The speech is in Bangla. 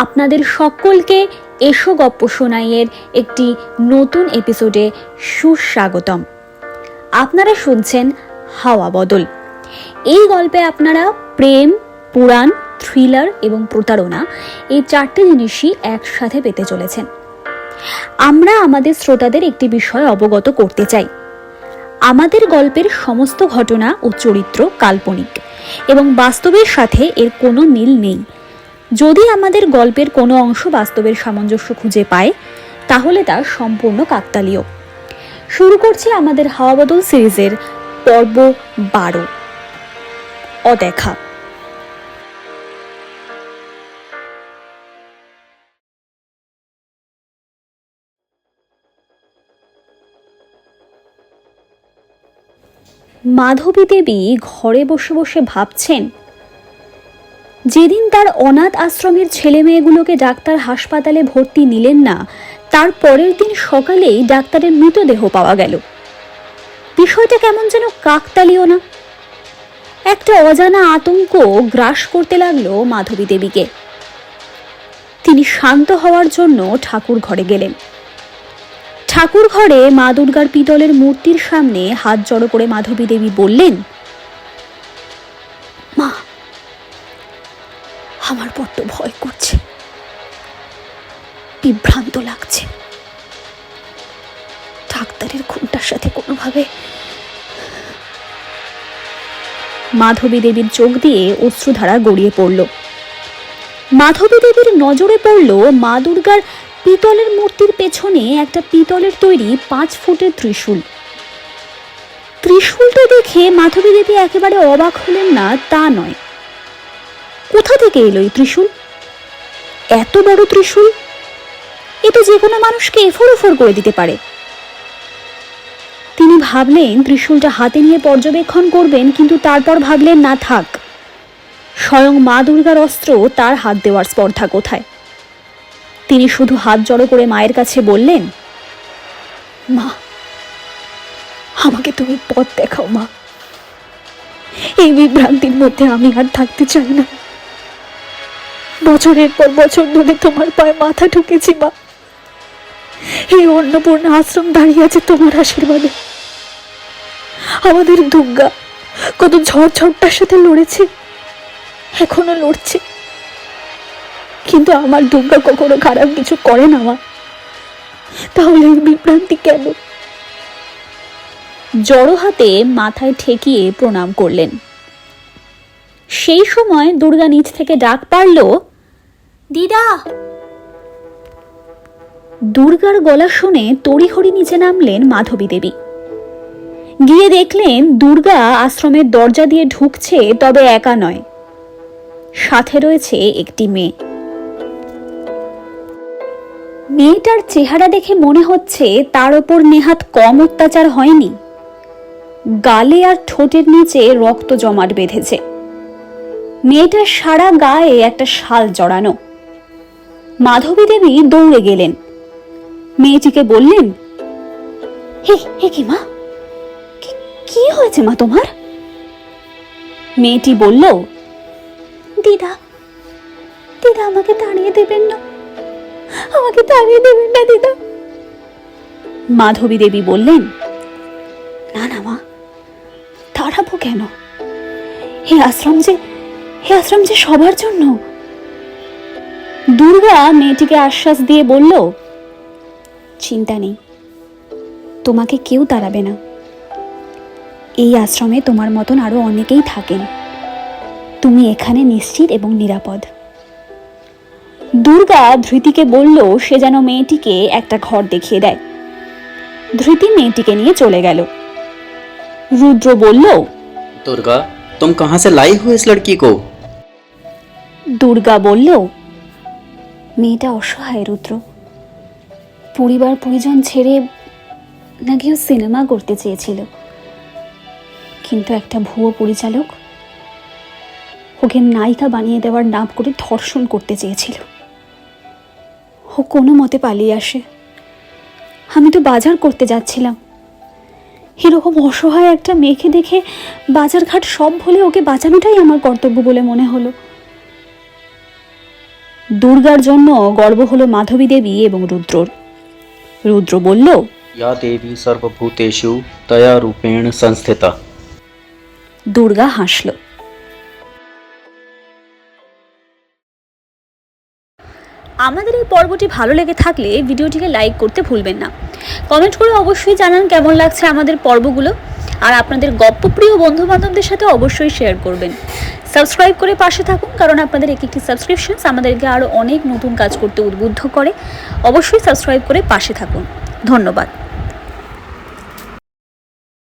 আপনাদের সকলকে এসো গপ্প শোনাইয়ের একটি নতুন এপিসোডে সুস্বাগতম। আপনারা শুনছেন হাওয়া বদল। এই গল্পে আপনারা প্রেম, পুরাণ, থ্রিলার এবং প্রতারণা এই চারটি জিনিসই একসাথে পেতে চলেছেন। আমরা আমাদের শ্রোতাদের একটি বিষয় অবগত করতে চাই। আমাদের গল্পের সমস্ত ঘটনা ও চরিত্র কাল্পনিক এবং বাস্তবের সাথে এর কোনো মিল নেই। যদি আমাদের গল্পের কোনো অংশ বাস্তবের সামঞ্জস্য খুঁজে পায় তাহলে তা সম্পূর্ণ কাকতালীয়। শুরু করছি আমাদের হাওয়া বদল সিরিজের পর্ব 12, অদেখা। মাধবী দেবী ঘরে বসে বসে ভাবছেন, যেদিন তার অনাথ আশ্রমের ছেলে মেয়েগুলোকে ডাক্তার হাসপাতালে ভর্তি নিলেন না, তার পরের দিন সকালেই ডাক্তারের মৃতদেহ পাওয়া গেল। বিষয়টা কেমন যেন কাকতালীয় না? একটা অজানা আতঙ্ক গ্রাস করতে লাগলো মাধবী দেবীকে। তিনি শান্ত হওয়ার জন্য ঠাকুর ঘরে গেলেন। ঠাকুর ঘরে মা দুর্গার পিতলের মূর্তির সামনে হাত জড়ো করে মাধবী দেবী বললেন, মা, আমার বড্ড ভয় করছে, বিভ্রান্ত লাগছে। ডাক্তারের খুনটার সাথে কোনোভাবে। মাধবী দেবীর চোখ দিয়ে অশ্রুধারা গড়িয়ে পড়ল। মাধবী দেবীর নজরে পড়ল মা দুর্গার পিতলের মূর্তির পেছনে একটা পিতলের তৈরি 5 ফুটের ত্রিশূল। ত্রিশূলটা দেখে মাধবী দেবী একেবারে অবাক হলেন না তা নয়। কোথা থেকে এলো এই ত্রিশূল? এত বড় ত্রিশূল! এ তো যে কোনো মানুষকে এফোর ওফোর করে দিতে পারে। তিনি ভাবলেন ত্রিশূলটা হাতে নিয়ে পর্যবেক্ষণ করবেন, কিন্তু তারপর ভাবলেন না থাক, স্বয়ং মা দুর্গার অস্ত্র তার হাত দেওয়ার স্পর্ধা কোথায়। তিনি শুধু হাত জড়ো করে মায়ের কাছে বললেন, মা, আমাকে তুমি পথ দেখাও মা। এই বিভ্রান্তির মধ্যে আমি আর থাকতে চাই না। বছরের পর বছর ধরে তোমার পায়ে মাথা ঠুকেছি মা। এই অন্নপূর্ণা আশ্রম দাঁড়িয়ে আছে তোমার আশীর্বাদে। আমাদের দুর্গা কত ঝড় ঝড়টার সাথে লড়েছে, এখনো লড়ছে, কিন্তু আমার দুর্গা কখনো খারাপ কিছু করে না মা। তাহলে এই বিভ্রান্তি কেন? জড়ো হাতে মাথায় ঠেকিয়ে প্রণাম করলেন। সেই সময় দুর্গা নিচ থেকে ডাক পারল, দিদা। দুর্গার গলা শুনে তড়িঘড়ি নিচে নামলেন মাধবী দেবী। গিয়ে দেখলেন দুর্গা আশ্রমের দরজা দিয়ে ঢুকছে, তবে একা নয়, সাথে রয়েছে একটি মেয়ে। মেয়েটার চেহারা দেখে মনে হচ্ছে তার ওপর নেহাত কম অত্যাচার হয়নি। গালে আর ঠোঁটের নিচে রক্ত জমাট বেঁধেছে। মেয়েটার সারা গায়ে একটা শাল জড়ানো। মাধবী দেবী দৌড়ে গেলেন, মেয়েটিকে বললেন, হে হে কি মা, কি হয়েছে মা তোমার? মেয়েটি বলল, দিদা, দিদা আমাকে তাড়িয়ে দেবেন না, আমাকে তাড়িয়ে দেবেন না দিদা। মাধবী দেবী বললেন, না না মা, তাড়াবো কেন? হে আশ্রম যে সবার জন্য। দুর্গা মেয়েটিকে আশ্বাস দিয়ে বলল, চিন্তা নেই, তোমাকে কেউ তাড়াবে না। এই আশ্রমে তোমার মতন আরো অনেকেই থাকেন, তুমি এখানে নিশ্চিত এবং নিরাপদ। দুর্গা ধৃতিকে বলল সে যেন মেয়েটিকে একটা ঘর দেখিয়ে দেয়। ধৃতি মেয়েটিকে নিয়ে চলে গেল। রুদ্র বলল, दुर्गा, तुम कहाँ से लाई हो इस लड़की को? দুর্গা বলল, মেয়েটা অসহায় রুদ্র, পরিবার পরিজন ছেড়ে নাকি ও সিনেমা করতে চেয়েছিল, কিন্তু একটা ভুয়ো পরিচালক ওকে নায়িকা বানিয়ে দেওয়ার নাম করে ধর্ষণ করতে চেয়েছিল। ও কোনো মতে পালিয়ে আসে। আমি তো বাজার করতে যাচ্ছিলাম, এরকম অসহায় একটা মেয়েকে দেখে বাজারঘাট সব ভুলে ওকে বাঁচানোটাই আমার কর্তব্য বলে মনে হলো। দুর্গার জন্য গর্ব হলো মাধবী দেবী এবং রুদ্রর। রুদ্র বলল, या देवी सर्वभूतेषु तया रूपेण संस्थिता। দুর্গা হাসল। আমাদের এই পর্বটি ভালো লেগে থাকলে ভিডিওটিকে লাইক করতে ভুলবেন না। কমেন্ট করে অবশ্যই জানান কেমন লাগছে আমাদের পর্বগুলো, আর আপনাদের গপ্পপ্রিয় বন্ধু বান্ধবদের সাথে অবশ্যই শেয়ার করবেন। সাবস্ক্রাইব করে পাশে থাকুন, কারণ আপনাদের একটি সাবস্ক্রিপশনস আমাদেরকে আরও অনেক নতুন কাজ করতে উদ্বুদ্ধ করে। অবশ্যই সাবস্ক্রাইব করে পাশে থাকুন। ধন্যবাদ।